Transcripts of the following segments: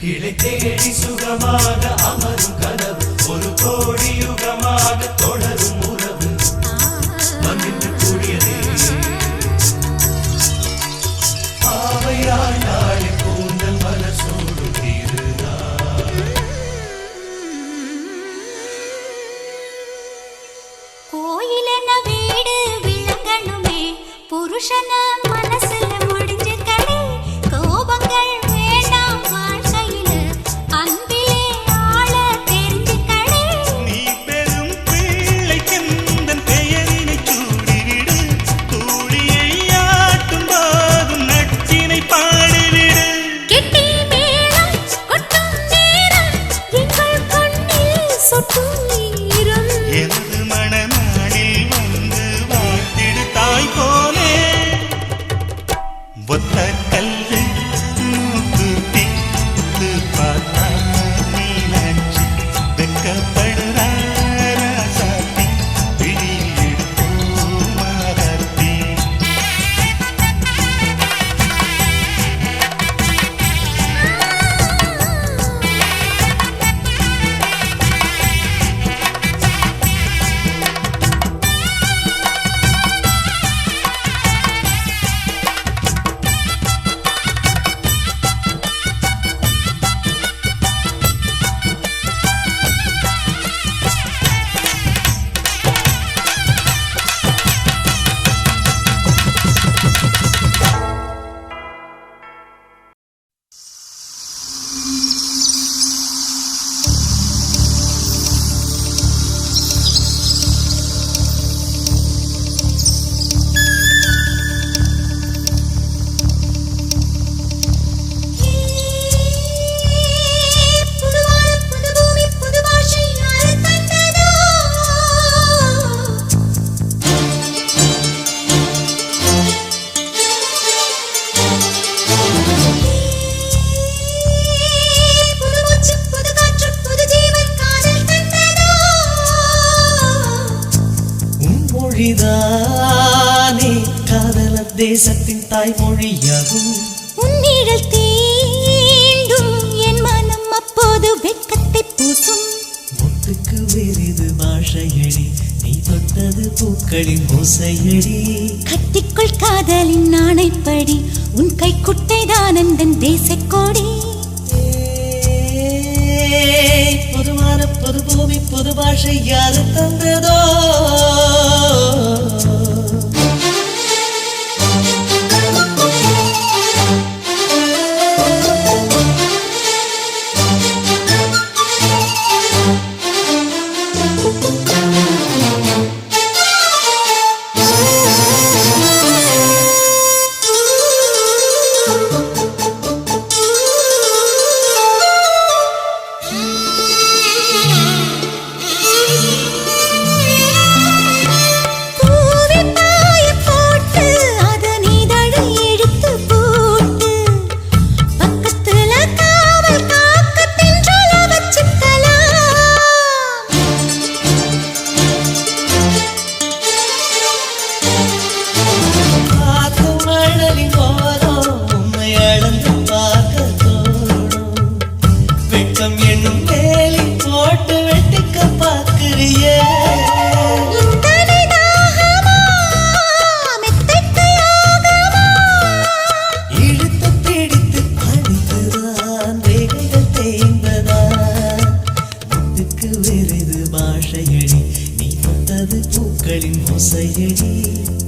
கிளை தேடி சுகமாக அமரும் கனவு ஒரு கோடி யுகமாக தொடரும் உறவு வந்திட்டு கூடியதே பாவையாய் நாளை கூந்தல் மலசோடு தீருதான் கோயிலென வீடு விளங்கணுமே புருஷன மனசுல முடிஞ்ச கடை கோபங்கள் வேண்டாம் வாழ்க்கையில அன்பிலே ஆள தெரிஞ்ச கடை நீ பெரும் பிள்ளை கந்தன் பெயரினை சூடிவிடு கூடியை ஆட்டும் போதும் நச்சினை பாடிவிடு கெட்டி மேளம் கொட்டும் நேரம் எங்கள் கண்ணில் சொட்டும் நீரம் எனது மனநாளில் வந்து வாழ்த்திடு தாய் போலே தேசத்தின் தாய்மொழியாகும். உன்னிழல் தீண்டும் என் மனம் அப்போது வெட்கத்தை பூசும். முத்துக்கு வேறிது பாஷையடி, நீ தொட்டது பூக்களின் ஓசையடி. கட்டிக்குள் காதலின் நாணைப்படி, உன் கைக்குட்டை தான் அந்தன் தேசக்கோடி. பொதுவான பொது பூமி பொது பாஷை யாரு தந்ததோ?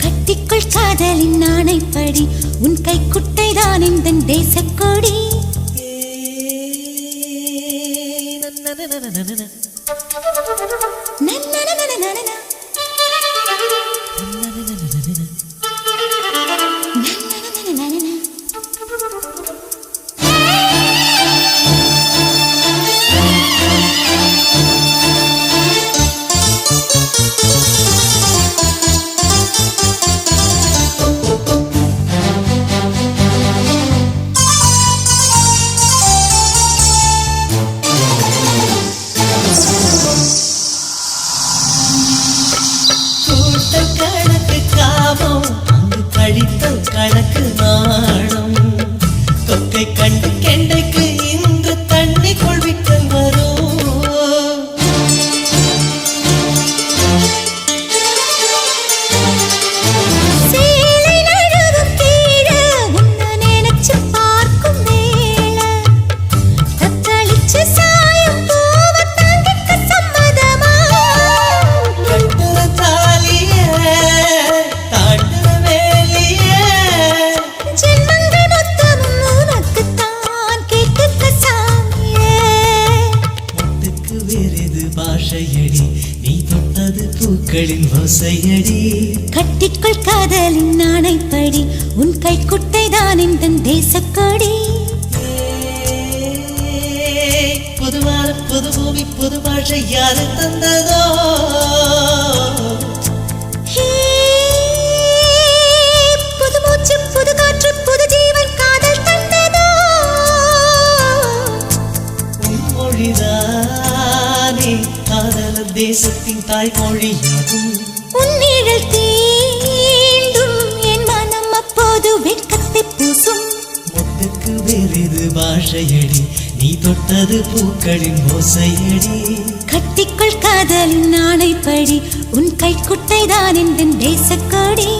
கட்டிக்குள் காதலின் நாணைப்படி, உன் கைக்குட்டை தான் எந்தன் தேசக்கோடி. கணக்கு நாணம் தொக்கை கண்டு கெண்டைக்கு இன்று தண்ணி கொள்வித்தல் வரும். சேலை நழுவும் கீழே உன்னை நினைச்சு பார்க்கும் வேளை, தத்தளிச்சு சாயும் பூவை தாங்கிக்க சம்மதமா? கட்டுற தாலியே தாண்டுற வேலியே, ஜென்மங்கள் மொத்தமும் உனக்குத்தான் கேட்குத்த சாமியே. முத்துக்கு வேறிது பாஷையடி, நீ தொட்டது பூக்களின் ஓசையடி. கட்டிக்குள் காதலின் நாணைப்படி, உன் கைக்குட்டை தான் எந்தன் தேசக்கோடி. பொதுவான பொது பூமி பொது பாஷை யாரு தந்ததோ? புது மூச்சு புது காற்று புது ஜீவன் காதல் தந்ததோ? உன் மொழிதானே காதலர் தேசத்தின் தாய்மொழியாகும். உன் நிழல் தீண்டும் என் மனம் அப்போது வெட்கத்தை பூசும். முத்துக்கு வேறிது பாஷையடி, நீ தொட்டது பூக்களின் ஓசையடி. கட்டிக்குள் காதலின் நாணைப்படி, உன் கைக்குட்டை தான் எந்தன் தேசக்கோடி.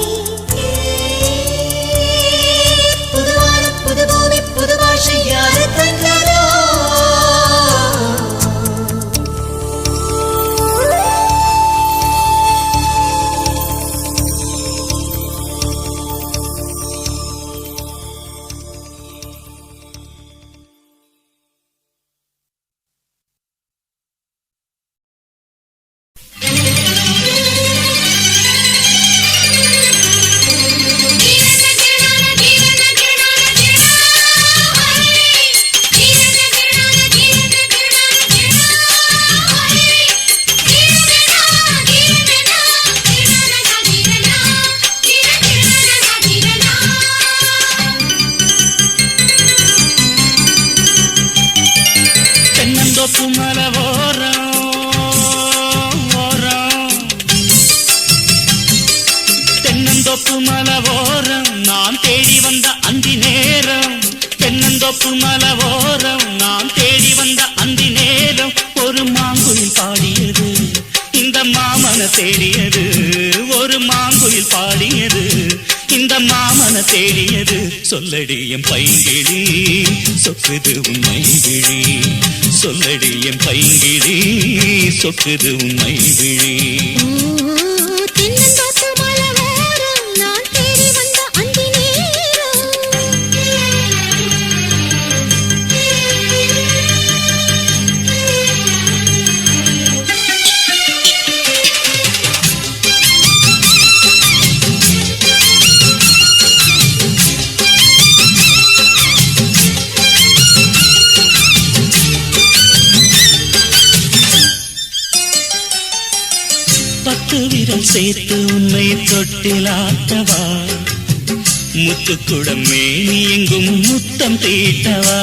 பொதுவான புது பூமி புது பாஷை யாரு தந்ததோ? தென்னந்தோப்பு மலவோரம் நான் தேடி வந்த அந்தி நேரம் ஒரு மாங்குயில் பாடியது இந்த மாமன தேடியது ஒரு மாங்குயில் பாடியது இந்த மாமன தேடியது சொல்லடி என் பைங்கிழி சொக்குது உன்னை விழி சொல்லடி என் பைங்கிழி சொக்குது உன்னை விழி தென்னந்தோப்பு மலவோரம் நான் தேடி வந்த அந்தி நேரம். பத்து விரல் சேர்த்து உன்னை தொட்டிலாட்டவா முத்துக்குடம் மேனி எங்கும் முத்தம் தீட்டவா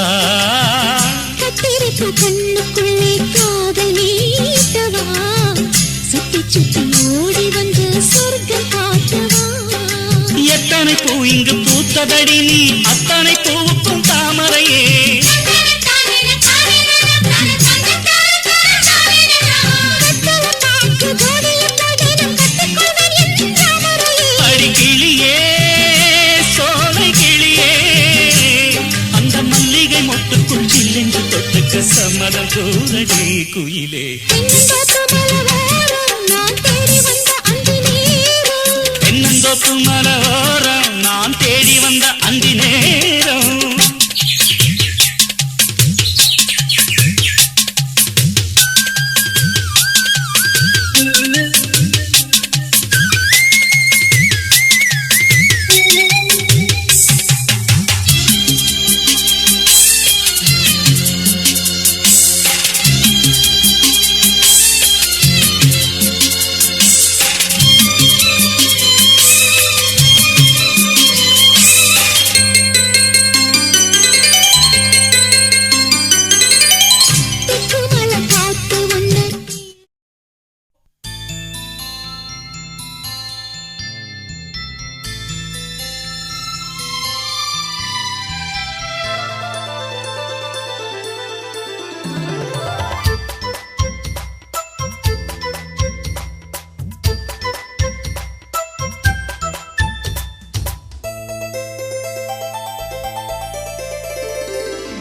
கத்திரிப்பு கண்ணுக்குள்ளே காதல் நீட்டவா சுத்தி சுத்தி ஓடி வந்து சொர்க்கம் காட்டவா எத்தனை பூ இங்கு பூத்ததடி நீ அத்தனை பூவுக்கும் தாமரையே அடி கிளியே சோலை கிளியே அந்த மல்லிகை மொட்டுக்குள் சில்லென்று தொட்டுக்க சம்மதம் கூறடி குயிலே தென்னந்தோப்பு மலவோரம் நான் தேடி வந்த அந்தி நேரம்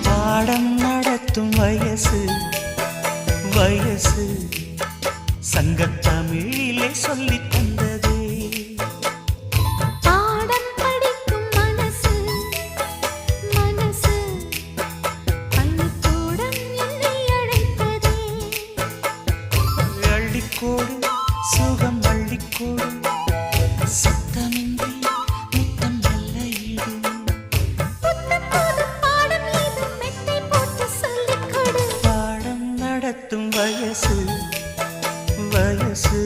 பாடம் நடத்தும் வயசு வயசு சங்கத்தமிழிலே சொல்லித் தந்ததே பாடம் படிக்கும் மனசு மனசு பள்ளிக்கூடம் என்னை அழைத்ததே அள்ளிக்கோடு சுகம் அள்ளிக்கோடு சத்தமின்றி முத்தம் நல்ல ஈடு பாடம் ஏதும் மெத்தை போட்டு சொல்லிக் கொடு பாடம் நடத்தும் வயசு வயசு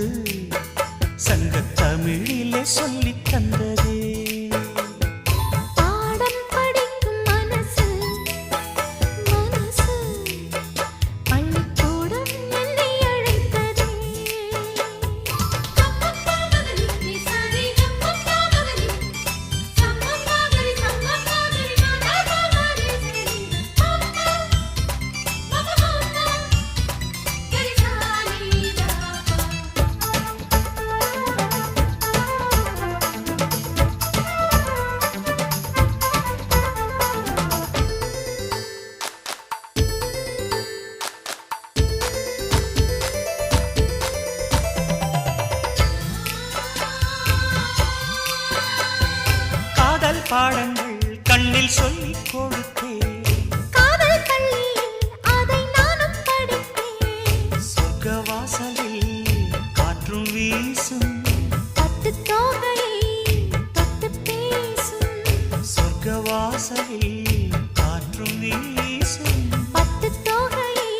சங்கத்தமிழிலே சொல்லித் தந்ததே பாடம் படிக்கும் மனசு மனசு பள்ளிக்கூடம் என்னை அழைத்ததே காதல் பாடங்கள் கண்ணில் சொல்லிக் கொடுத்தேன் காதல் பள்ளியில் அதை நானும் படித்தேன் சொர்க்க வாசலில் காற்றும் வீசும் பட்டுத் தோகையை தொட்டு பேசும் சொர்க்க வாசலில் காற்றும் வீசும் பட்டுத் தோகையை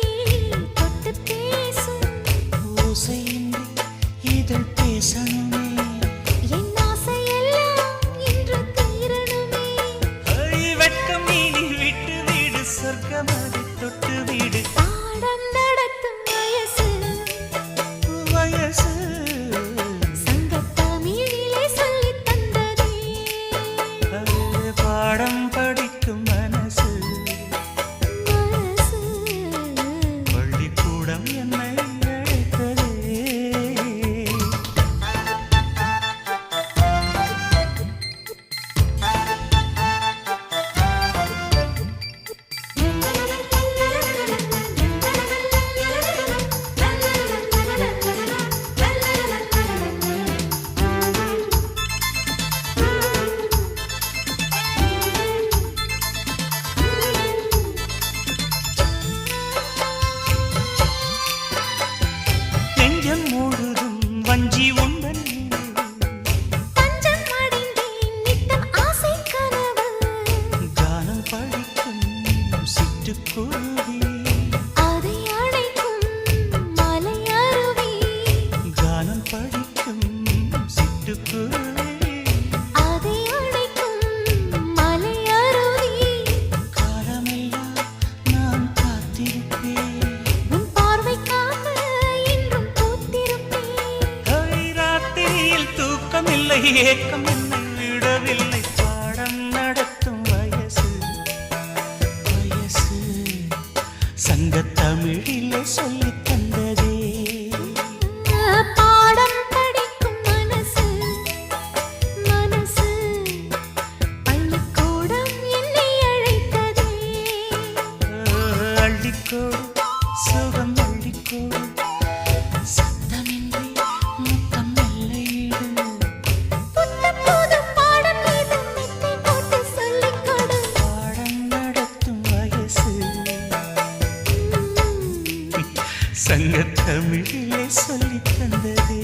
தொட்டு பேசும் ஓசையின்றி இதழ் பேசணுமே என் ஆசையெல்லாம் இன்று தீரணுமே வெட்கம் நீ சிட்டுக்குருவி அதை அழைக்கும் மலையருவி கானம் படிக்கும் சிட்டுக்குருவி அதை அழைக்கும் மலையருவி காலமெல்லாம் நான் காத்திருப்பேன் உன் பார்வைக்காக என்றும் பூத்திருப்பேன் ராத்திரியில் தூக்கமில்லை ஏக்கம் என்னை விடவில்லை பாடம் நடத்தும் வயசு வயசு சங்கத் தமிழிலே சொல்லித் தந்ததே பாடம் படிக்கும் மனசு மனசு பள்ளிக்கூடம் என்னை அழைத்ததே அள்ளிக்கோடு சுகம் அள்ளிக்கோடு சத்தமின்றி முத்தம் மெல்லையிடு புத்தம் புதும் பாடம் இது மெத்தை போட்டு சொல்லிக் கொடு பாடம் நடத்தும் வயசு சங்கத் தமிழிலே சொல்லித் தந்ததே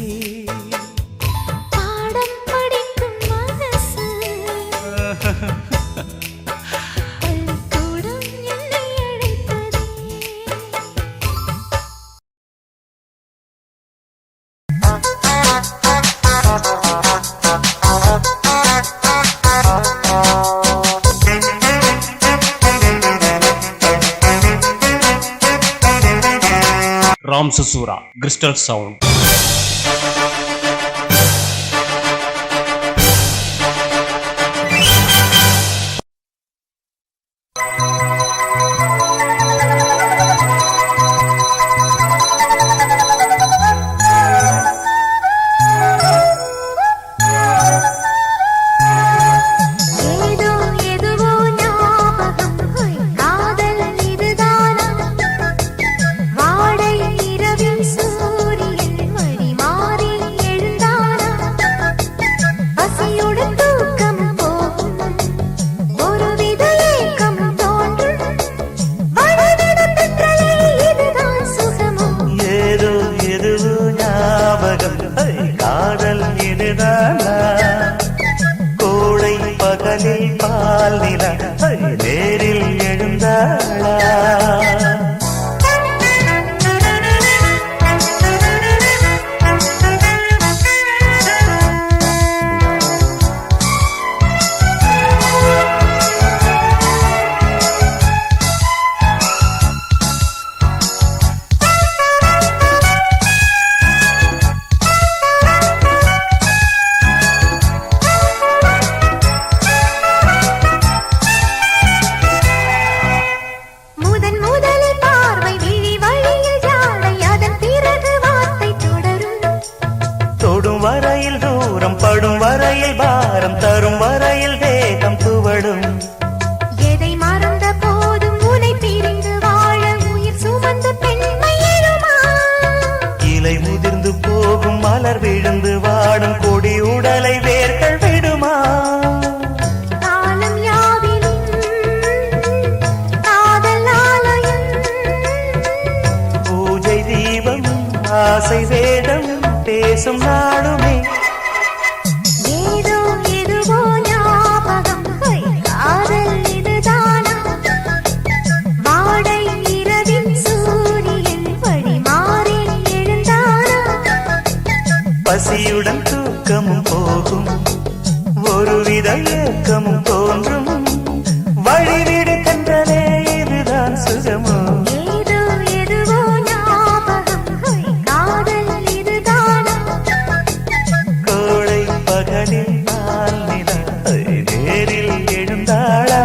பாடம் படிக்கும் மனசு பள்ளிக்கூடம் என்னை அழைத்ததே ராம் சசூரா கிறிஸ்டல் சவுண்ட் ஏதோ எதுவோ ஞாபகம் காதல் இதுதானா வாடை இரவில் சூரியன் மணி மாறி எழுந்தானா பசியுடன் தூக்கம் போகும் ஒருவித ஏக்கம் தோன்றும் வழிவிடும் தென்றலே இதுதான் சுகமோ ஏதோ எதுவோ ஞாபகம் காதல் இதுதானா கோடை பகலில் பால் நிலா நேரில் எழுந்தாளா முதன் முதலில் பார்வை விழி வழியில் ஜாடை அதன் பிறகு வார்த்தை தொடரும் தொடும் வரையில் தூரம் படும் வரையில் பாரம் தரும் வரையில் தேகம் துவடும் எதை மறந்த போதும் உனை பிரிந்து வாழ உயிர் சுமந்த பெண்மை எழுமா இலை முதிர்ந்து போகும் மலர் விழுந்து வாடும் கொடி உடலை வேர்கள் விடுமா காலம் யாவிலும் காதல் ஆலயம் பூஜை தீபம் ஆசை வேதம் பேசும் நாளுமே ஏதோ எதுவோ ஞாபகம் காதல் இதுதானா வாடை இரவில் சூரியன் வழி மாறி எழுந்தானா பசியுடன் தூக்கமும் போகும் ஒருவித ஏக்கமும் தோன்றும் வழிவிடு கன்றலே இதுதான் சுகமோ ஏதோ எதுவோ ஞாபகம் காதல் இதுதானா கோடை பகலில் பால் நிலா நேரில் எழுந்தாளா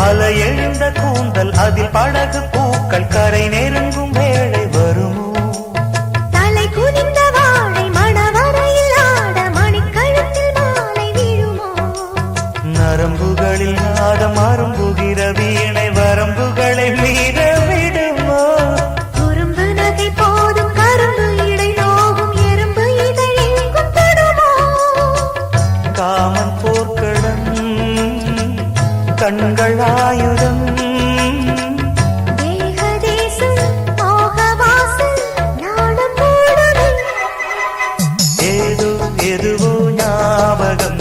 அலை எழுந்த கூந்தல் அதில் படகு பூக்கள் கரை நெருங்கும் வேளை வருமோ தலை குனிந்த வாழை மணவரையில் ஆட மணிக்கழுத்தில் மாலை விழுமோ நரம்புகளில் நாதம் அரும்புகிற வீணை வரம்புகளை மீற விடுமோ குறும்பு நகை போதும் கரும்பு இடை நோகும் எறும்பு இதழெங்கும் தொடுமோ காமன் போர்க்களம் கண்கள் ஆயுதம் தேகதேசம் மோகவாசல் நாடும் கூடுமே ஏதோ எதுவோ ஞாபகம்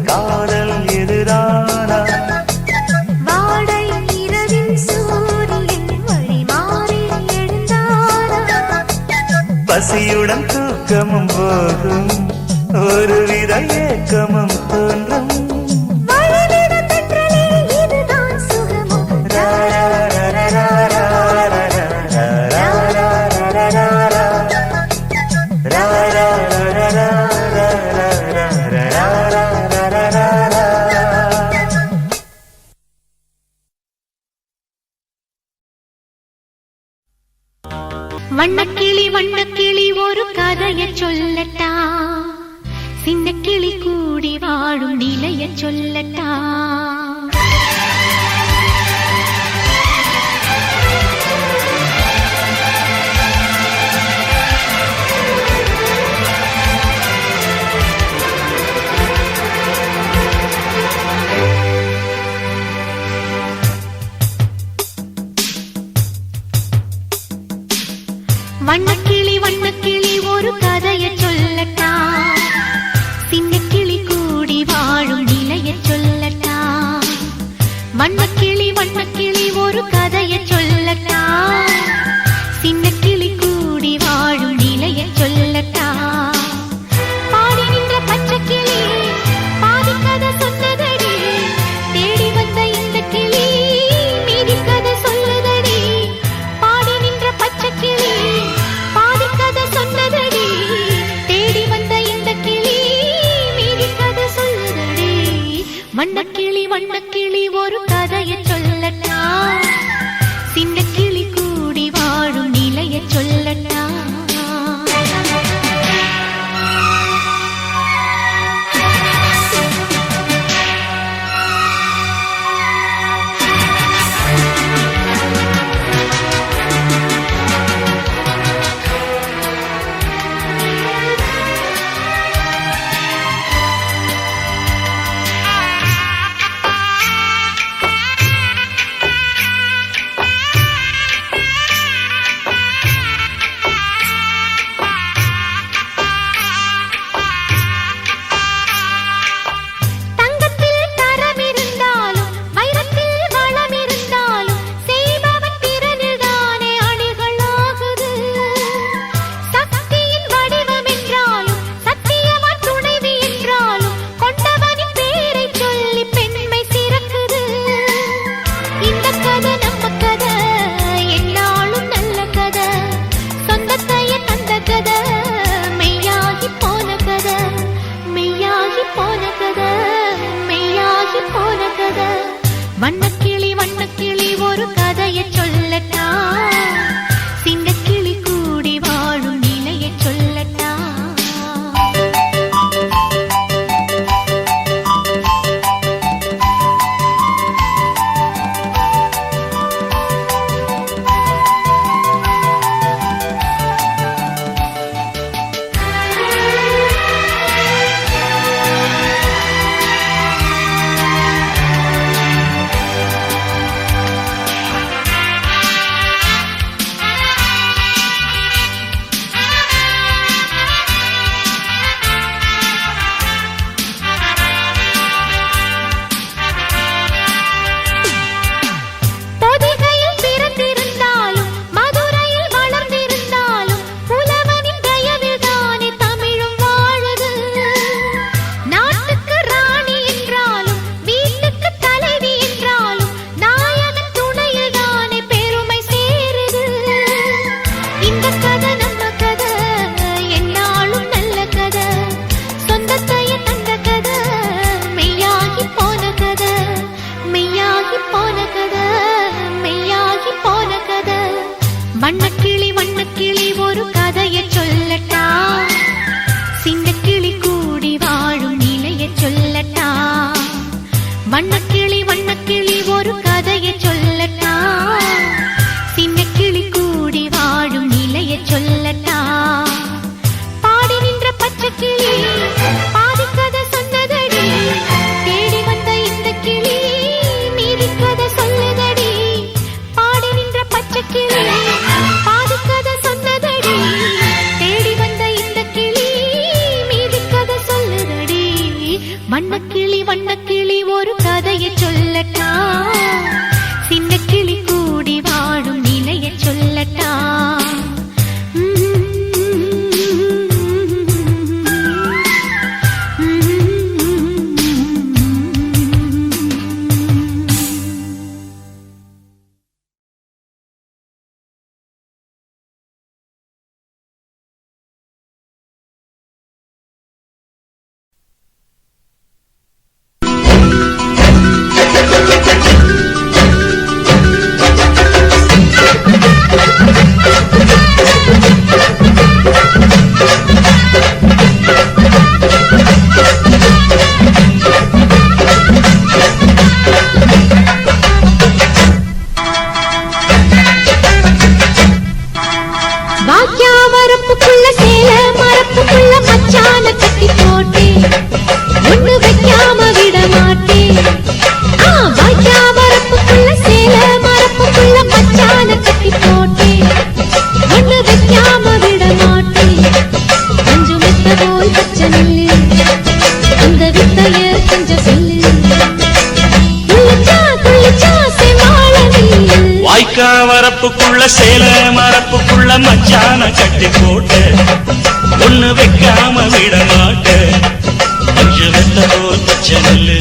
காதல் எதிரானா வாடை இரவில் சூரியன் வழி மாறி எழுந்தானா பசியுடன் தூக்கமும் போகும் ஒருவித ஏக்கமும் தோன்றும் வழிவிட தென்றலே இதுதான் சுகமோ வண்ணக்கிளி ஒரு கதைய சொல்லட்டா சின்ன கிளி கூடி வாழும் நிலைய சொல்லட்டா வண்ணக்கிளி ஒரு கதைய சொல்லட்டா சின்ன கிளி கூடி வாழும் நிலைய சொல்லட்டா வண்ணக்கிளி ஒரு கதைய சொல்லட்டா சின்ன கிளி கூடி வாழும் நிலைய சொல்லட்டா பாடி நின்ற பச்சை கிளி பாதி கதை சொன்னதடி தேடி வந்த இந்த கிளி மீதி கதை சொல்லுதடி பாடி நின்ற பச்சை கிளி பாதி கதை சொன்னதடி தேடி வந்த இந்த கிளி மீதி கதை சொல்லுதடி வண்ணக்கிளி ஒரு கதைய சொல்லட்டா சின்ன கிளி கூடி வாழும் நிலைய சொல்லட்டா வண்ணக்கிளி ஒரு கதைய சொல்லட்டா சின்ன கிளி கூடி வாழும் நிலைய சொல்லட்டா வண்ணக்கிளி வண்ணக்கிளி ஒரு கதையை சொல்லட்டா, சின்ன கிளி கூடி வாழும் நிலையை சொல்லட்டா. பாடி நின்ற பச்சை கிளி பாதி கதை சொன்னதடி, தேடி வந்த இந்த கிளி மீதி கதை சொல்லுதடி. பாடி நின்ற பச்சை கிளி பாதி கதை சொன்னதடி, தேடி வந்த இந்த கிளி மீதி கதை சொல்லுதடி. வண்ணக்கிளி வண்ணக்கிளி ஒரு கதையை சொல்லட்டா, சின்ன கிளி கூடி வாழும் நிலையை சொல்லட்டா. வரப்புக்குள்ள சேல மரப்புக்குள்ள மச்சான கட்டி போட்டு ஒண்ணு வைக்காம விட மாட்ட. கொஞ்சம் வெத்த போல் பச்சை நெல்லு,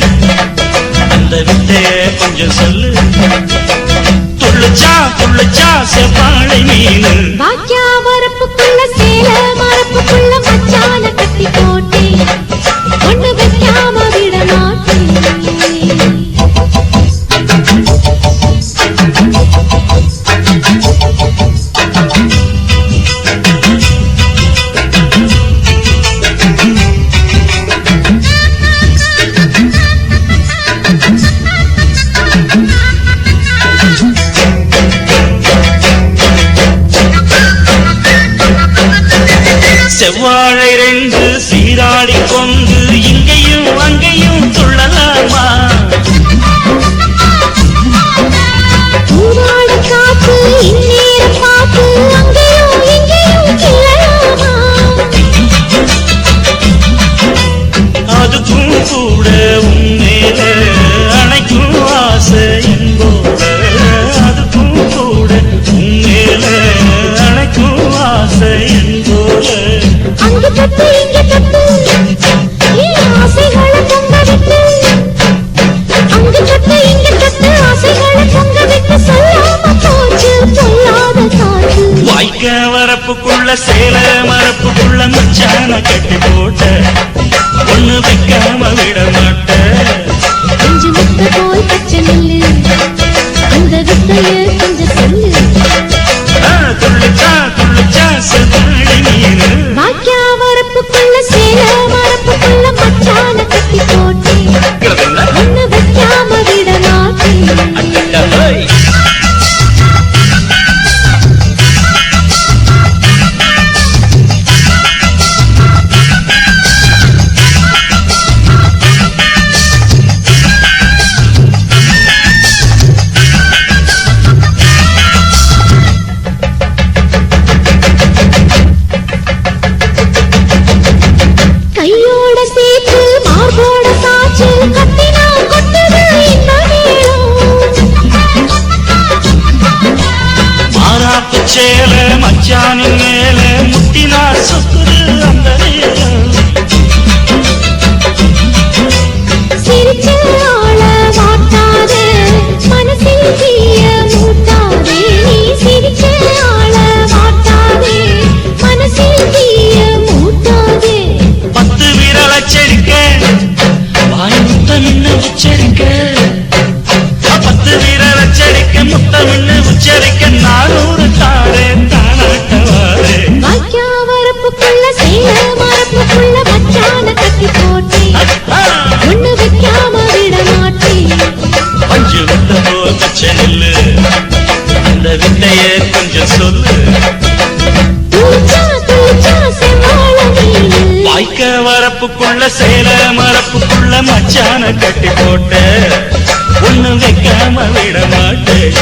அந்த வித்தைய கொஞ்சம் சொல்லு. துள்ளுச்சா துள்ளுச்சா செவ்வாழை மீனு. வாக்கியா வரப்புக்குள்ள சேல மரப்புக்குள்ள மச்சான கட்டி போட்டு ஒண்ணு வைக்காம விட மாட்டேன். செவ்வாழை ரெண்டு சீராடி கொண்டு இங்கேயும் அங்கேயும் துள்ளலாமா? காத்து இந்நேரம் பார்த்து அங்கேயும் இங்கேயும் கிளலாமா? அதுக்கும் கூட உன்மேல அணைக்கும் ஆசை என்போட. அதுக்கும் கூட உன்மேல அணைக்கும் ஆசை என்போட. அங்கு தட்டு இங்க தட்டு ஆசைகளை பொங்க விட்டு, அங்கு தட்டு இங்க தட்டு ஆசைகளை பொங்க விட்டு சொல்லாம போச்சு சொல்லாத காற்று. வாய்க்க வரப்புக்குள்ள சேல மரப்புக்குள்ள மச்சான கட்டி போட்ட ஒண்ணு வைக்காம விட மாட்ட. கொஞ்சம் முத்த போல் பச்சை நெல்லு, அந்த வித்தைய கொஞ்சம் சொல்லு. துள்ளுச்சா துள்ளுச்சா செவ்வாழை மீனு. வாக்கியா வரப்புக்குள்ள சேல மரப்புக்குள்ள மச்சான கட்டி போட்டு ஒண்ணு வைக்காம விட மாட்டேன். சேல மரப்புக்குள்ள மச்சான கட்டி போட்ட ஒண்ணு வைக்காம விட மாட்டேன்.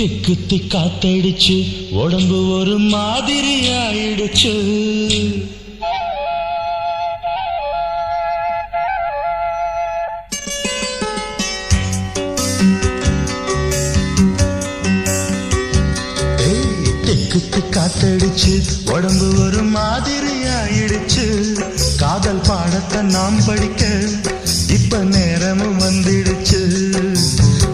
திக்கு திக்காத்தடிச்சு உடம்பு ஒரு மாதிரி ஆயிடுச்சு. திக்கு காத்தடிச்சு உடம்பு ஒரு மாதிரி ஆயிடுச்சு. காதல் பாடத்தை நாம் படிக்க இப்ப நேரமும் வந்துடுச்சு.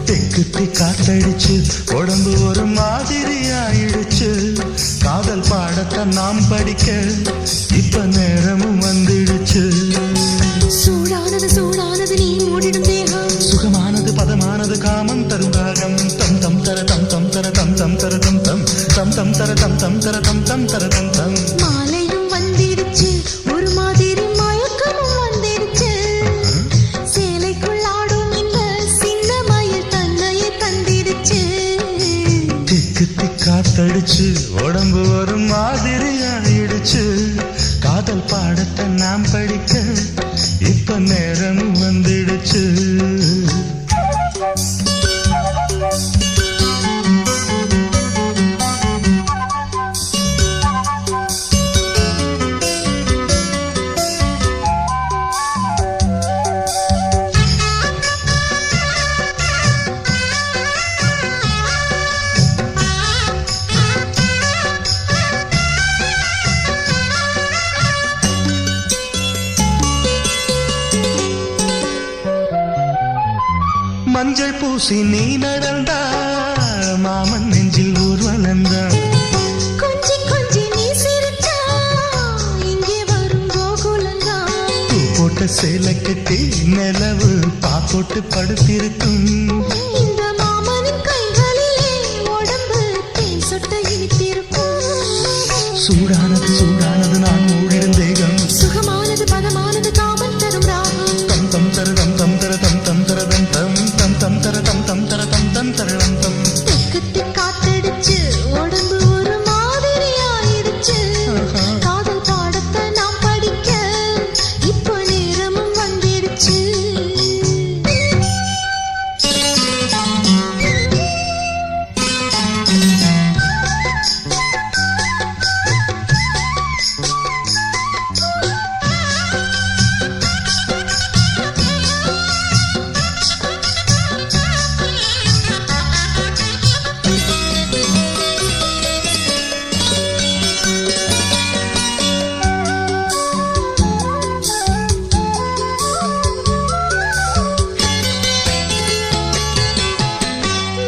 திக்கு காத்தடிச்சு உடம்பு ஒரு மாதிரி ஆயிடுச்சு. காதல் பாடத்தை நாம் படிக்க இப்ப நேரமும் வந்துடுச்சு. சூடானது சூடானது நீ மூடிடும் தேகம், சுகமானது பதமானது காமம் தரும் ராகம். தம் தம் தர தம் தம் தர தம் தம் தர தம் தம் தம் தம் தர தம் தம் தர தம் தம் தர தம் தம். மாலையும் வந்திடுச்சு, ஒரு மாதிரி மயக்கமும் வந்திடுச்சு. சேலைக்குள் ஆடும் இந்த சின்ன மயில் தன்னையே தந்திடுச்சு. திக்கு திக்காத்தடிச்சு உடம்பு ஒரு மாதிரி ஆயிடுச்சு. காதல் பாடத்தை நாம் படிக்க இப்ப நேரம் வந்துடுச்சு. மஞ்சள் பூசி நீ நடந்தா மாமன் நெஞ்சில் ஊர்வலந்தா. கொஞ்சி கொஞ்சி நீ சிரிச்சா இங்கே வரும் கோகுலந்தா. பூ போட்ட சேலை கட்டி நிலவு பாக்கோட்டு படுத்திருக்கும். இந்த மாமனின் கைகளிலே உடம்பு தேன் சொட்ட இனித்திருக்கும். சூடானது சூடானது நான் மூடிடும் தேகம், சுகமானது பதமானது காமன் தரும் ராகம். தம் தம் தர தம் தம் தர தம் தம் தர தம் தம் தம் தம் தர தம் தம் தர தம் தம் தர தம் தம். திக்கு காத்தடிச்சு உடம்பு ஒரு மாதிரி ஆயிடுச்சு. காதல் பாடத்தை நாம் படிக்க இப்போ நேரமும் வந்துடுச்சு.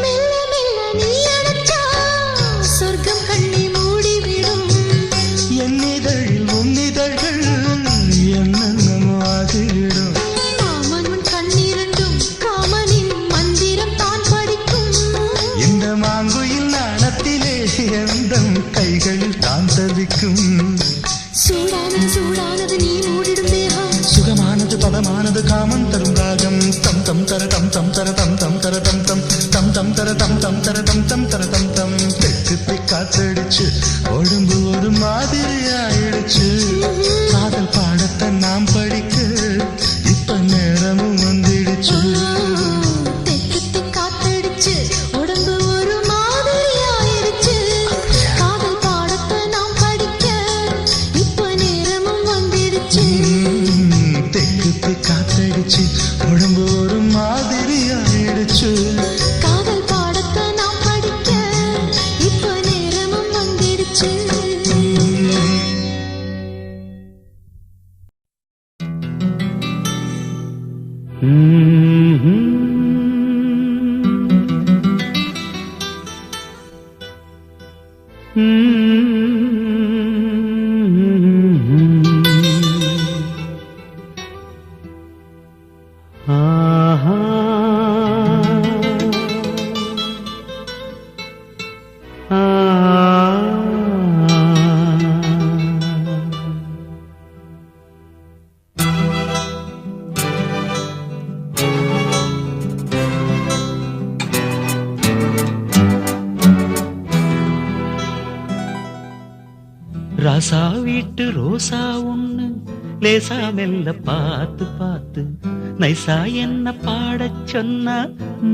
மெல்ல மெல்ல நீ அணைச்சா சொர்க்கம் கண்ணை மூடிவிடும். என் இதழில் உன் இதழ்கள் என்னென்னமோ ஆகிவிடும். மாமன் உன் கண்ணிரண்டும் காமனின் மந்திரம் தான் படிக்கும். இந்த மாங்குயில் நாணத்திலே எந்த கைகளில் தான் தவிக்கும். சூடானது சூடானது நீ மூடிடும் தேகம், சுகமானது பதமானது காமம் தரும் ராகம். தம் தம் தர தம் தம் தர தம் தம் தர தம் தம் தம் தம் தர தம் தம் தர தம் தம் தர தம் தம். தெற்கு திக்காத்தடிச்சு உடம்பு ஒரு மாதிரி ஆயிடுச்சு. காதல் பாடத்தை நாம் படிக்க இப்ப நேரமும் வந்துடுச்சு. தெக்கு காத்தடிச்சு உடம்பு ஒரு மாதிரி ஆயிடுச்சு. காதல் பாடத்தை நாம் படிக்க இப்போ நேரமும் வந்துடுச்சு. தெற்கு காத்தடிச்சு உடம்பு ஒரு மாதிரி ஆயிடுச்சு. காதல் பாடத்தை நாம் படிக்க இப்போ நேரமும் வந்துடுச்சு. ராசா வீட்டு ரோசா ஒண்ணு லேசா மெல்ல பார்த்து பார்த்து நைசா என்ன பாடச் சொன்னா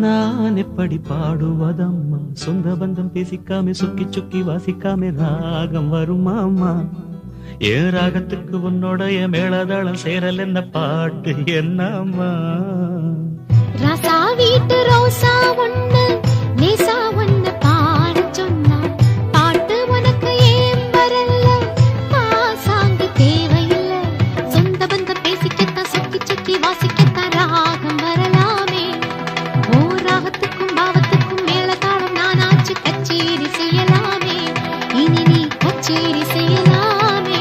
நான் எப்படி பாடுவதம்மா? சொந்த பந்தம் பேசிக்காம சுக்கி சுக்கி வாசிக்காம ராகம் வருமாமா? ஏன் ராகத்துக்கு உன்னோடைய மேளதாளம் சேரல் என்ன பாட்டு என்னம்மா? ராசா வீட்டு ரோசா ஒண்ணு லேசா ஒண்ணு பாட சொன்னா பாட்டு உனக்கு ஏன் வரல? பாசாங்கு தேவையில்லை, சொந்த பந்தம் பேசிக்கத்தான் சுக்கி சுக்கி வாசிக்கத்தான் ராகம் வரலாமே. ஓ ராகத்துக்கும் பாவத்துக்கும் மேளதாளம் நானாச்சு கச்சேரி செய்யலாமே. இனி நீ கச்சேரி செய்யலாமே.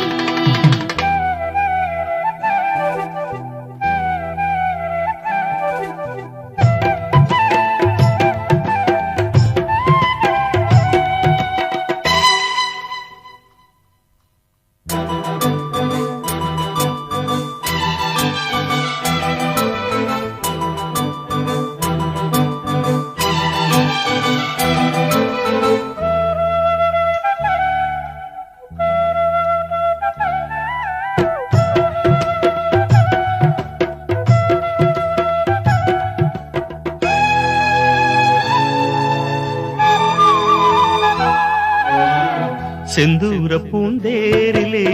செந்தூர பூந்தேரிலே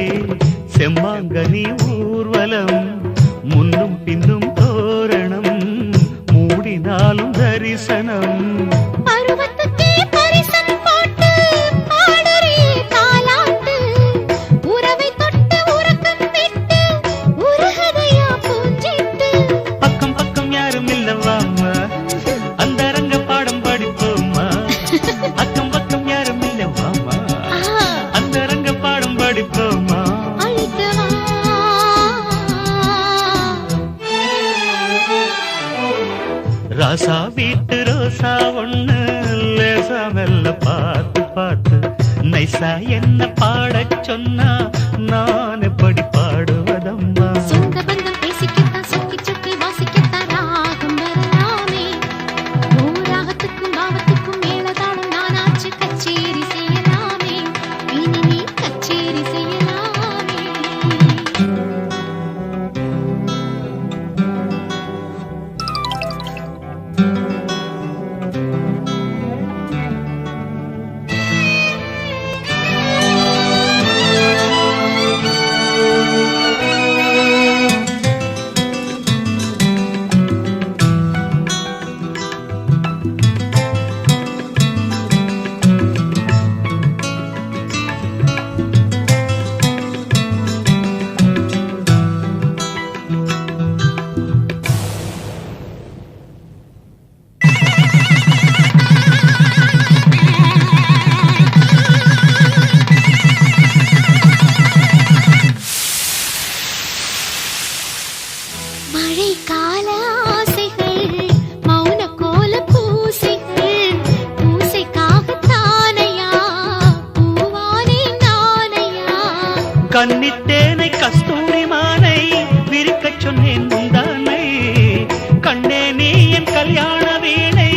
செம்மாங்கனி ஊர்வலம், முன்னும் பின்னும் தோரணம், மூடினாலும் தரிசனம். பருவத்துக்கே பரிசம் போட்டு பாடறியே தாலாட்டு, உறவை தொட்டு உறக்கம் விட்டு உருகுதையா பூஞ்சிட்டு. பக்கம் பக்கம் யாரும் இல்லவாமா, அந்த அரங்க பாடம் படிப்போமா? அக்கம் பக்கம் யாரும் இல்லவாமா, அந்த அரங்க பாடம் படிப்போமா? அழைக்கவா ராசா வீட்டு ரோசா ஒண்ணு லேசா மெல்ல பார்த்து பார்த்து நைசா என்ன பாடச் சொன்னா நான் எப்படி பாடுவதம்மா? சொந்த பந்தம் பேசிக்கத்தான் சுக்கி சுக்கி வாசிக்கத்தான் ராகம் வரலாமே. ஓ ராகத்துக்கும் பாவத்துக்கும் மேளதாளம் நானாச்சு கச்சேரி செய்யலாமே. இனி நீ கச்சேரி செய்யலாமே. மழைக்கால ஆசைகள் மௌன கோல பூசைகள், பூசைக்காகத்தானையா பூவானே நானையா? கன்னித்தேனை கஸ்தூரி மானை விரிக்கச் சொன்னேன் முந்தானை, கண்ணே நீ என் கல்யாண வீணை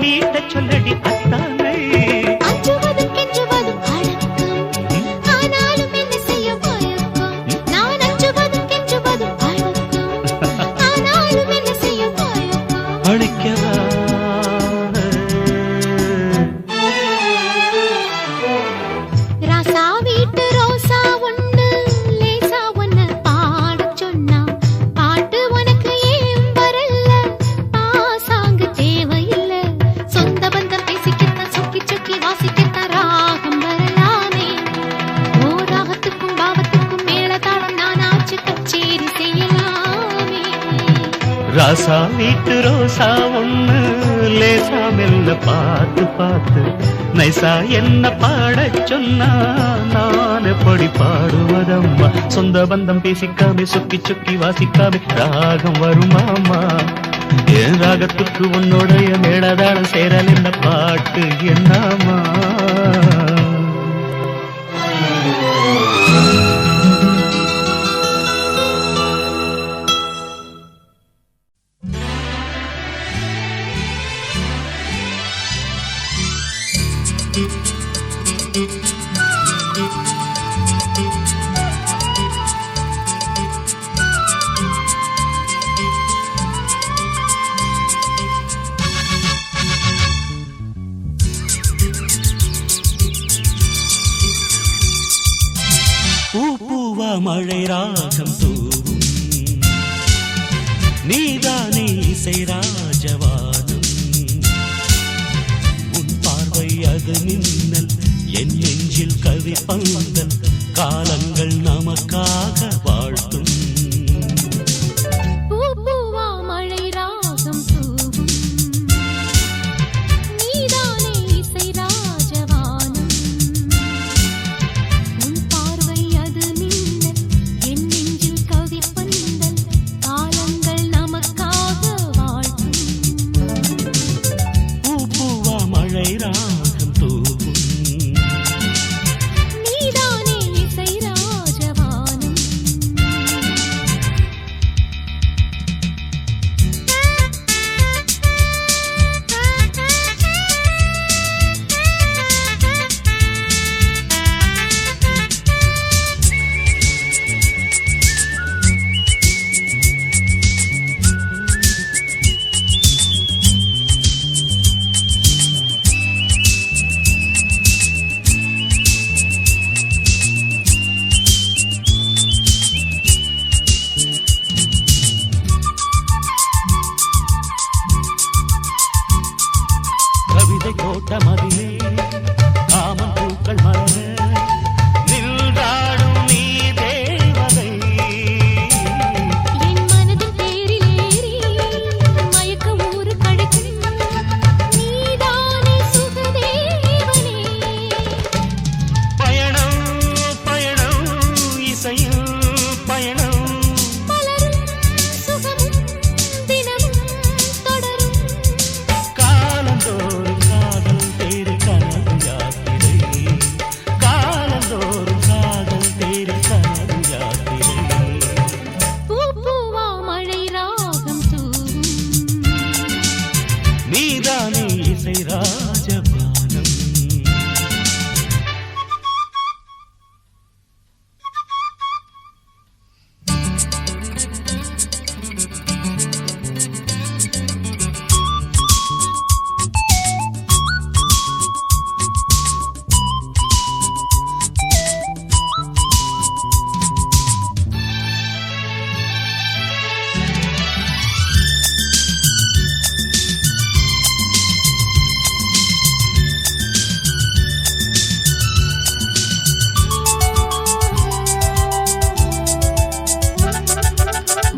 மீட்டச் சொல்லடி அத்தானை. அஞ்சுவதும் கெஞ்சுவதும் அடக்கம், ஆனாலும் என்ன செய்ய மயக்கம்? நான் அஞ்சுவதும் கெஞ்சுவதும் அடக்கம், ஆனாலும் என்ன செய்ய மயக்கம்? அழைக்கவா ராசா வீட்டு ரோசா ஒண்ணு லேசா ஒண்ணு பாடச் சொன்னா பாட்டு உனக்கு ஏன் வரல? பாசாங்கு தேவையில்லை, சொந்த பந்தம் பேசிக்கத்தான் சுக்கி சுக்கி வாசிக்கத்தான் ராகம் வரலாமே. ஓ ராகத்துக்கும் பாவத்துக்கும் மேளதாளம் நானாச்சு கச்சேரி செய்யலாமே. ராசா வீட்டு ரோசா ஒண்ணு லேசா மெல்ல பார்த்து பார்த்து நைசா என்ன பாடச் சொன்னா நான் எப்படி பாடுவதம்மா? சொந்த பந்தம் பேசிக்காம சுக்கி சுக்கி வாசிக்காம ராகம் வருமாமா? என் ராகத்துக்கு உன்னுடைய மேளதாளம் சேரல் என்ன பாட்டு என்னம்மா? மழை ராகம் தூவும் நீதானே இசை ராஜவானம் உன் பார்வை அது மின்னல் என் நெஞ்சில் கவி பங்கல் காலங்கள் நமக்காக வாழ்த்தும் பூவா மழை ராகம் தூவும் நீதானே இசை ராஜவானம் உன் பார்வை அது மின்னல் என் நெஞ்சில் கவி பந்தல் காலங்கள் நமக்காக வாழ்த்தும் பூவா மழை ராகம் தூவும் நீதானே இசை ராஜவானம் கவிதை கோட்ட மதிலே காமன் பூக்கள் மலர நின்றாடும் நீ தேவதை என் மனதின் தேரிலேறி மயக்க ஊரு கழிக்கும் நீதானே சுகதேவனே பயணம் பயணம் இசையில் பயணம் மலரும் சுகமும் தினமும் தொடரும் காலந்தோறும் காதல் தேடி கனவு யாத்திரை காலந்தோறும் காதல் தேடி கனவு யாத்திரை பூவா மழை ராகம் தூவும் நீதானே இசை ராஜபானம்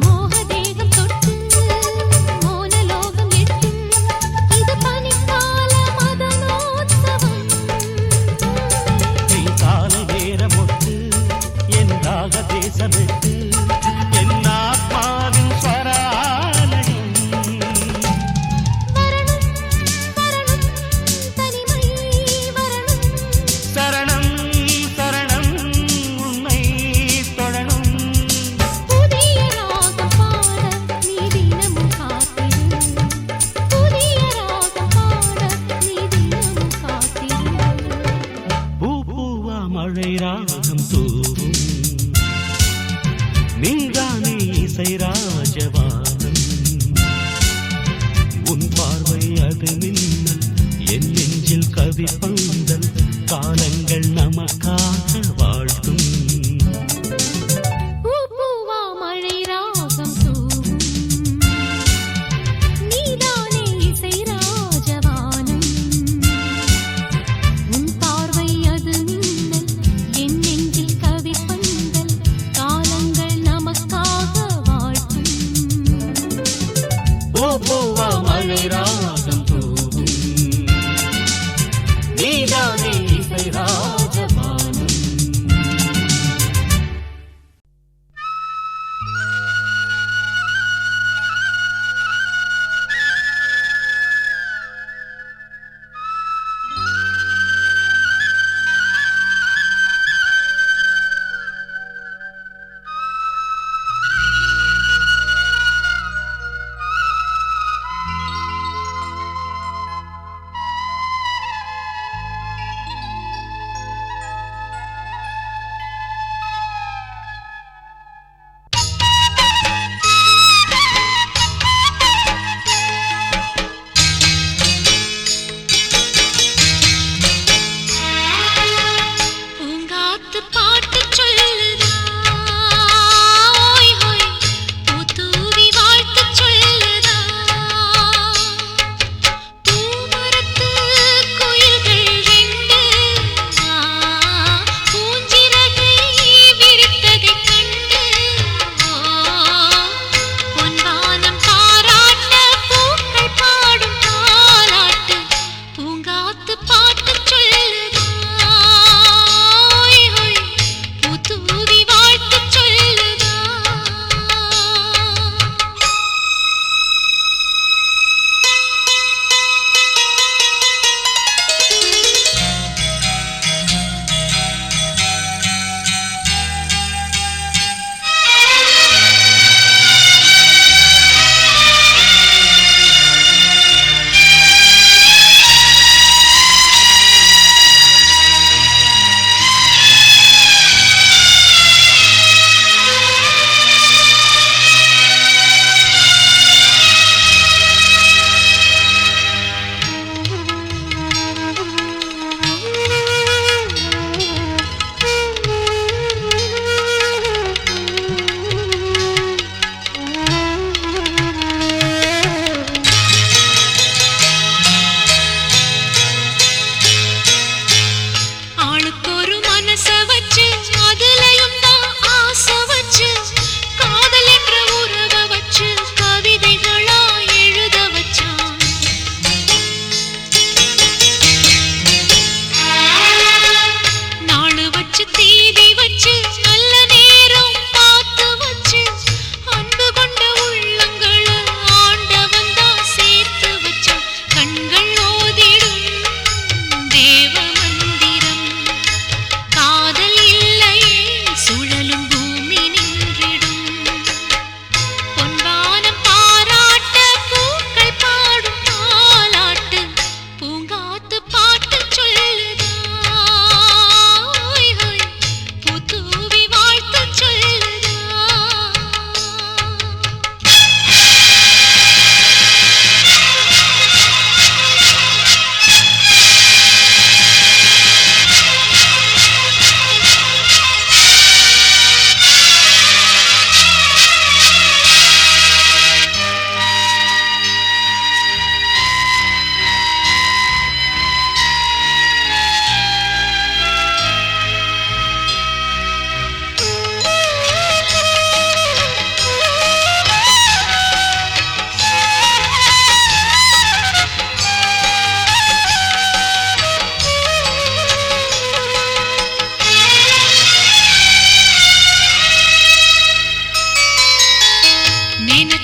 மோகதேகம் தொட்டு மோனலோகம் எட்டும் இது பனிக்கால மதனோத்சவம் நீ கால நேரமொட்டு என் ராக தேசமெட்டு என் ஆத்மாவின் ஸ்வராலயம் வரணும் வரணும் தனிமை வரணும் சரணம் சரணம் உன்னை தொடரும் புதிய ராகம் பாட நீ தினமும் காத்திரு புதிய ராகம் பாட நீ தினமும் காத்திரு பூவா மழை ராகம் தூவும் நீதானே இசை ராஜவானம் உன் பார்வை அது மின்னல் என் நெஞ்சில் கவி பந்தல் காலங்கள் நமக்காக வாழ்த்தும் பூவா மழை ராகம் தூவும் நீதானே இசை ராஜவானம் உன் பார்வை அது மின்னல் என் நெஞ்சில் கவி பந்தல் காலங்கள் நமக்காக வாழ்த்தும் பூவா மழை ராகம் தூவும் நீதானே இசை ராஜவானம்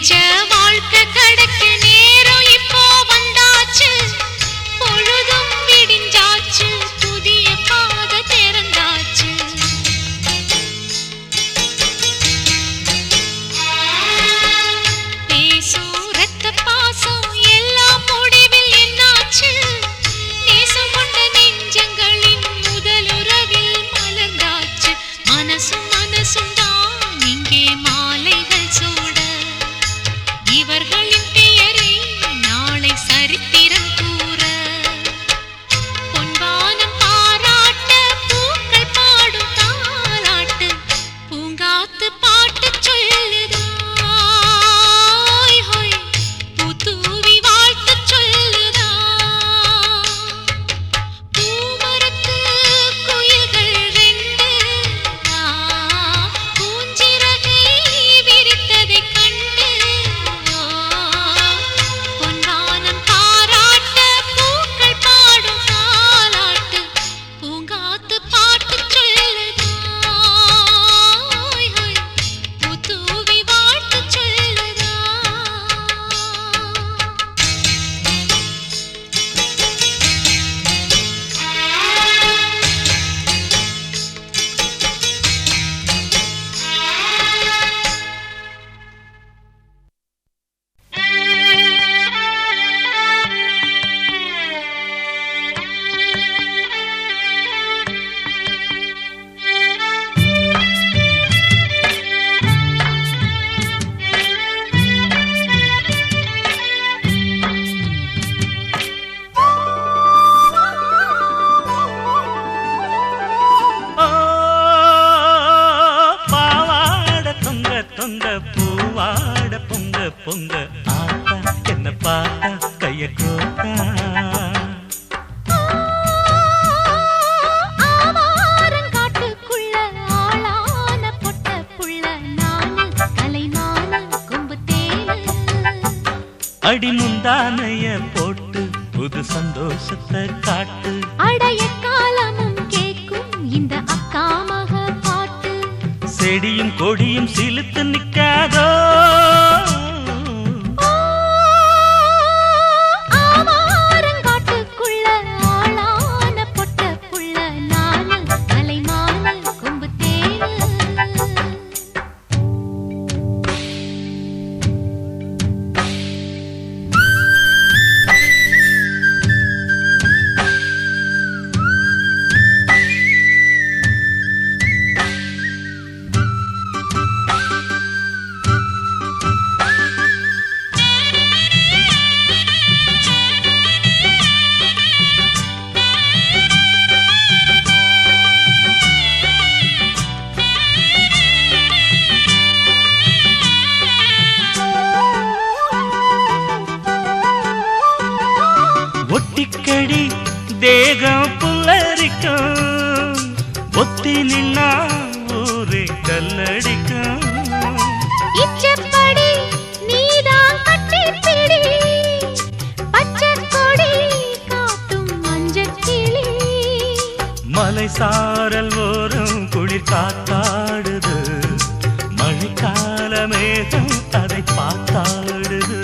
நினைச்ச வாழ்க்கை கிடைக்க நேரம் இப்போ வந்தாச்சு பொழுதும் விடிஞ்சாச்சு புதிய பாதை திறந்தாச்சு பேசும் ரத்த பாசம் எல்லாம் முடிவில் என்னாச்சு நேசம் கொண்ட நெஞ்சங்களின் முதலுறவில் மலர்ந்தாச்சு மனசும் மனசும் தான் இங்கே மாலைகள் சூட இவர்களின் பெயரை நாளை சரித்திரம் கூற பொன்வானம் பாராட்ட பூக்கள் பாடும் தாலாட்டு பூங்காத்து பாட்டு சொல்லுதா ஹோய் பூத்தூவி வாழ்த்து சொல்லுதா பூமரத்து குயில்கள் ரெண்டு பூஞ்சிறகை விரித்ததை கண்டு பொன்வானம் பாராட்ட பூக்கள் பாடும் தாலாட்டு பூங்காத்து பாட்டு சொல்லுதா ஹோய் பூத்தூவி வாழ்த்து சொல்லுதா ஓ, பாவாட தொங்க தொங்க பூவாட பொங்க பொங்க ஆத்தா என்ன பார்த்தா கைய கோத்தா ஆவாரங்காட்டுக்குள்ள ஆளான பொட்ட புள்ள நானு கலைமான கொம்பு தேனு அடி முந்தானைய போட்டு புது சந்தோஷத்தை காட்டு அடைய காலமும் கேக்கும் இந்த அக்கா மக பாட்டு செடியும் கொடியும் சிலுத்து நிக்காதோ ஆவாரங்காட்டுக்குள்ள ஆளான பொட்ட புள்ள நானு கலைமான கொம்பு தேனு ஒட்டிக்கடி தேகம் புல்லரிக்கும் ஒத்தி நின்னா ஊரே கல்லடிக்கும் இச்சப்படி நீதான் கட்டிப்பிடி பச்சை கொடி காட்டும் மஞ்சள் கிளி மலை சாரல் ஓரம் குளிர் காத்தாடுது மழைக்கால மேகம் அதை பார்த்தாடுது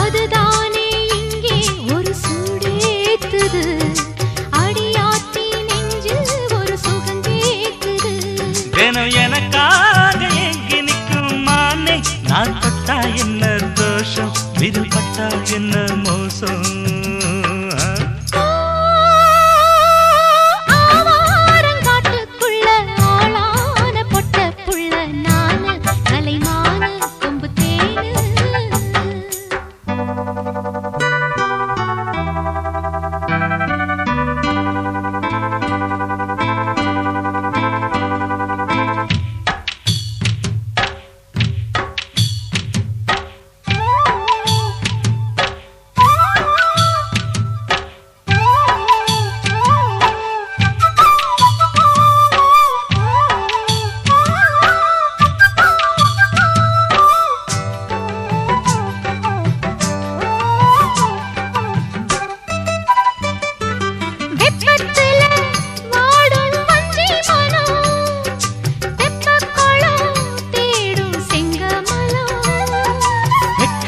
அதுதானே இங்கே ஒரு சூடேத்துது அடியாத்தி நெஞ்சில் ஒரு சுகம் கேக்குது தினம் எனக்காக எங்கி நிற்கும் மானை நான் பட்டா என்ன தோஷம் விதில் பட்டா என்ன மோசம் ஆவாரங்காட்டுக்குள்ள ஆளான பொட்ட புள்ள நானு கலைமான கொம்பு தேனு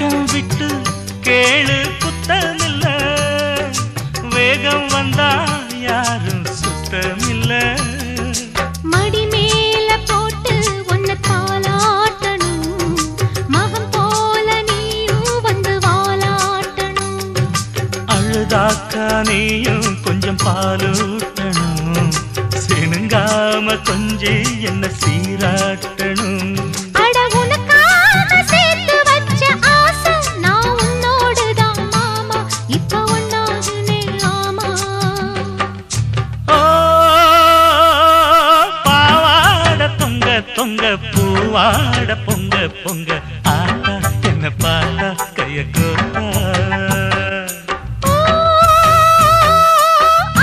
வெக்கம் விட்டு கேளு குத்தமில்ல, வேகம் வந்தா யாரும் சுத்தமில்ல. மடி மேல போட்டு ஒன்ன தாலாட்டணும், மகம் போல நீயும் வந்து வாலாட்டணும். அழுதாக்கா நீயும் கொஞ்சம் பாலூட்டணும், சினுங்காம கொஞ்சி என்ன சீராட்டணும். அட உனக்காக சேர்த்து வச்ச ஆசை நான் உன்னோடுதான் மாமா, இப்ப ஒன்னாகுனே ஆமா. ஓ பாவாட தொங்க தொங்க பூவாட பொங்க பொங்க, ஆட்டா என்ன பாட்டா கைய கோத்தா.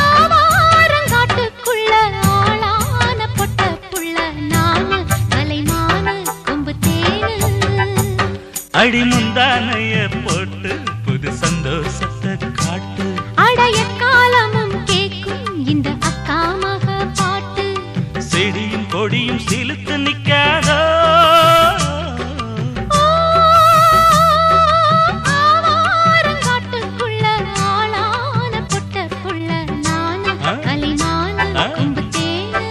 ஆவாரங்காட்டுக்குள்ள ஆளான பொட்ட புள்ள நானு, கலைமான கொம்பு தேனு. அடி முந்தானைய போட்டு புது சந்தோஷத்தை காட்டு. அடைய காலமும் கேக்கும் இந்த அக்கா மக பாட்டு. செடியும் கொடியும் சிலுத்து நிக்காதோ, ஆவாரங்காட்டுக்குள்ள ஆளான பொட்ட புள்ள நானு, கலைமான கொம்பு தேனு.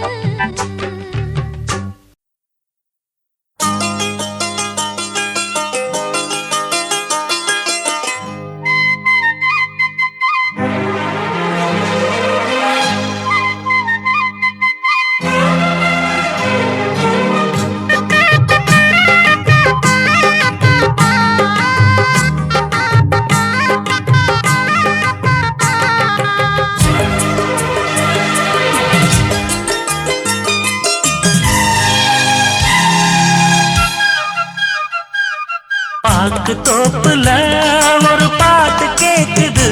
பாக்கு தோப்புல ஒரு பாட்டு கேக்குது,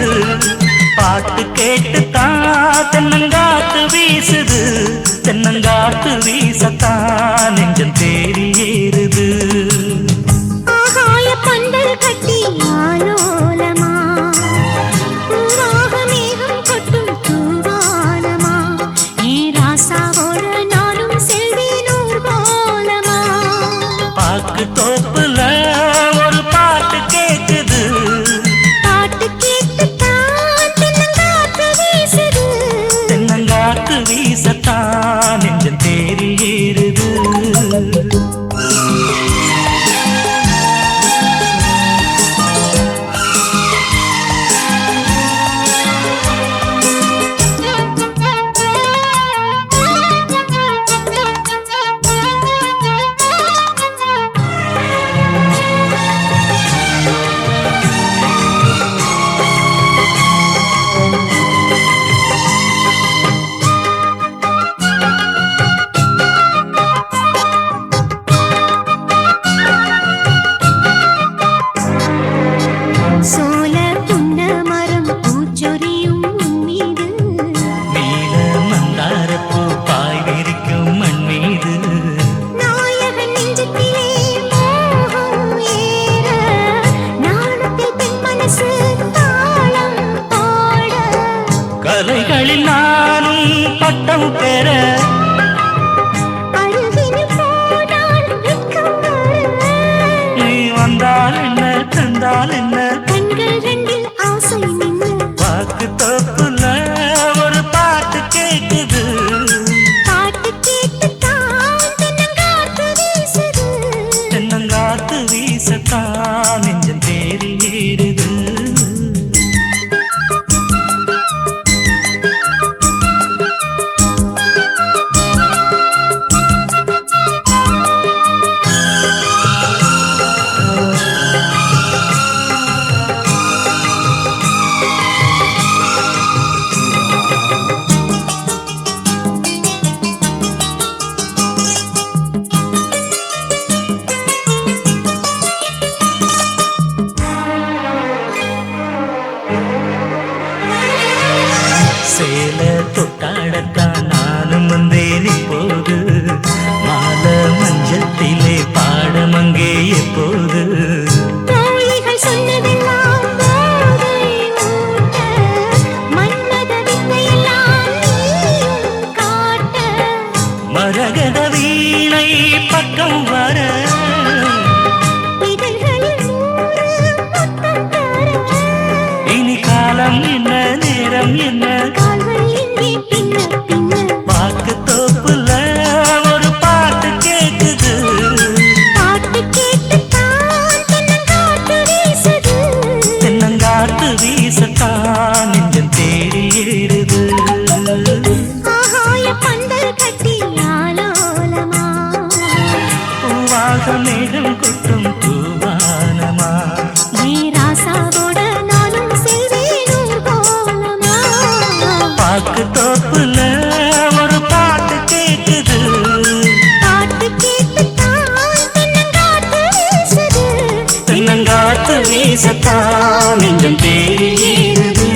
பாட்டு கேட்டு தான் தென்னங்காத்து வீசுது, தென்னங்காத்து வீசத்தான் நெஞ்சம் தேறி ஏறுது. ஆகாய பந்தல் கட்டி ஆலோலமா, பூவாக மேகம் கொட்டும் தூவானமா, ஏ ராசாவோட நானும் செல்வேன் ஊர்வலமா. பாக்கு தோப்புல ஒரு பாட்டு கேக்குது, பாட்டு கேட்டுத்தான் தென்னங்காத்து வீசுது, தென்னங்காத்து வீசத்தான் நெஞ்சம் தேறி ஏறுது. சோல புன்ன மரம் பூச்சொரியும் மீது, நீல மந்தாரப்பூ பாய் விரிக்கும் மண் மீது, நாயகன் நெஞ்சத்திலே மோகம் ஏற, நாணத்தில் பெண் மனசு தாளம் போட. கலைகளில் நானும் பட்டம் பெற, அருகினில் போனால் வெட்கம் வர, நீ வந்தால் என்ன தந்தால் என்ன. கண்கள் ரெண்டில் ஆசை நின்று, பாக்கு தோப்புல ஒரு பாட்டு கேக்குது, பாட்டு கேட்டுத்தான் தென்னங்காத்து வீசுது, தென்னங்காத்து வீசத்தான் நெஞ்சம் தேறி ஏறுது. பேசத்தான் நெஞ்சம் தேடுது.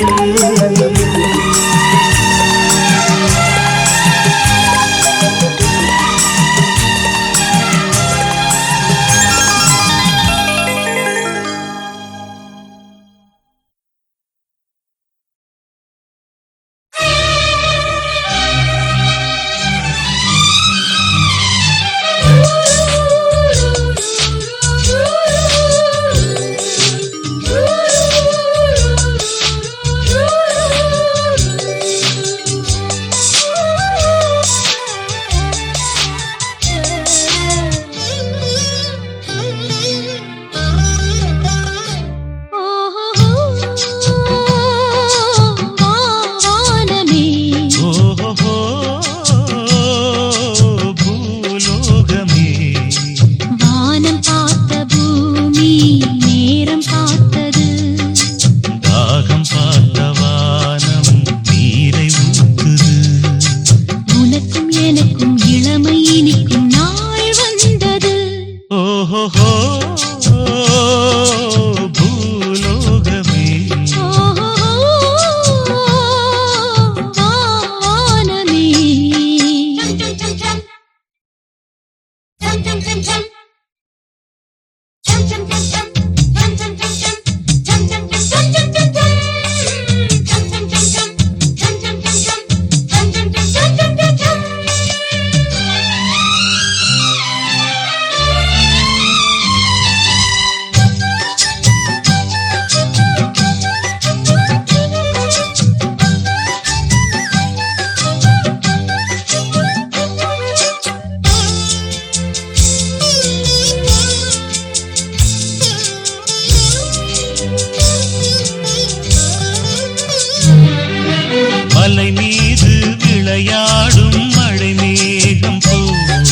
மலை மீது விளையாடும் மழை மேகம் போல்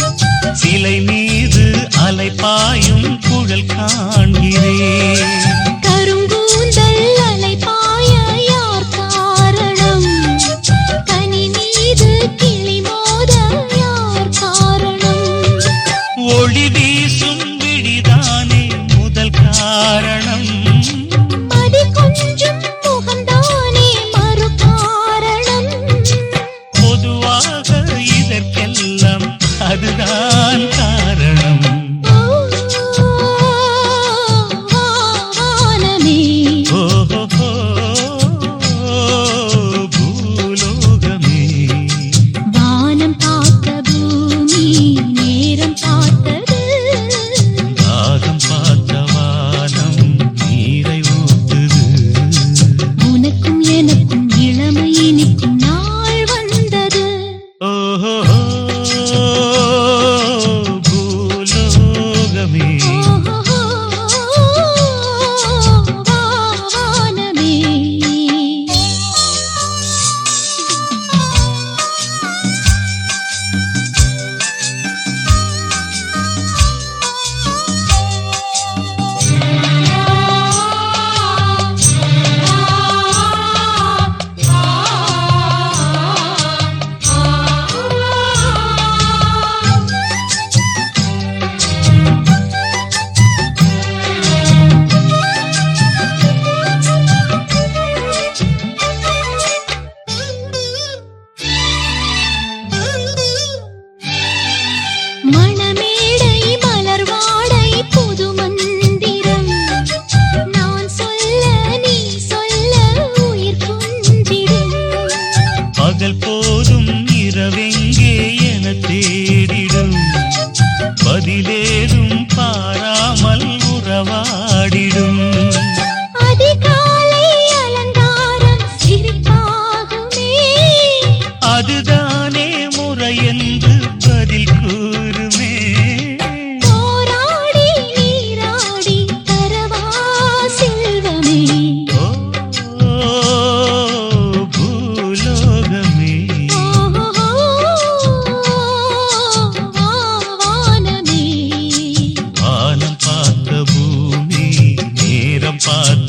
சிலை மீது அலை பாயும் குழல் காண்கிறேன். கருங்கூந்தல் அலை பாய யார் காரணம்? கனி மீது கிளி மோத யார் காரணம்? ஒளி வீசும் விழிதானே முதல் காரணம். மதி கொஞ்சம் முகந்தானே மறு காரணம். பொதுவாக இதற்கெல்லாம் அதுதான் காரணம். வானமே ஓஹோ பூலோகமே வானம் பார்த்த பூமி நேரம் பார்த்தது. தாகம் பார்த்த வானம் நீரை ஊத்துது. உனக்கும் எனக்கும் இளமை இனிக்கும் நாள் வந்தது. ஓஹோ பூலோகமே வானமே மணமேடை மலர் வாடை புது மந்திரம். நான் சொல்ல நீ சொல்ல உயிர் கொஞ்சிடும். பகல் போதும் இரவெங்கே என தேடிடும். பதிலேதும் பாராமல் உறவாடிடும். அதிகாலை அலங்காரம் சிரிப்பாகுமே. அதுதானே முறையென்று பதில் கூறுமே. போராடி நீராடி தரவா செல்வமே. ஓ பூலோகமே வானமே வானம் பார்த்த பூமி நேரம் பார்த்த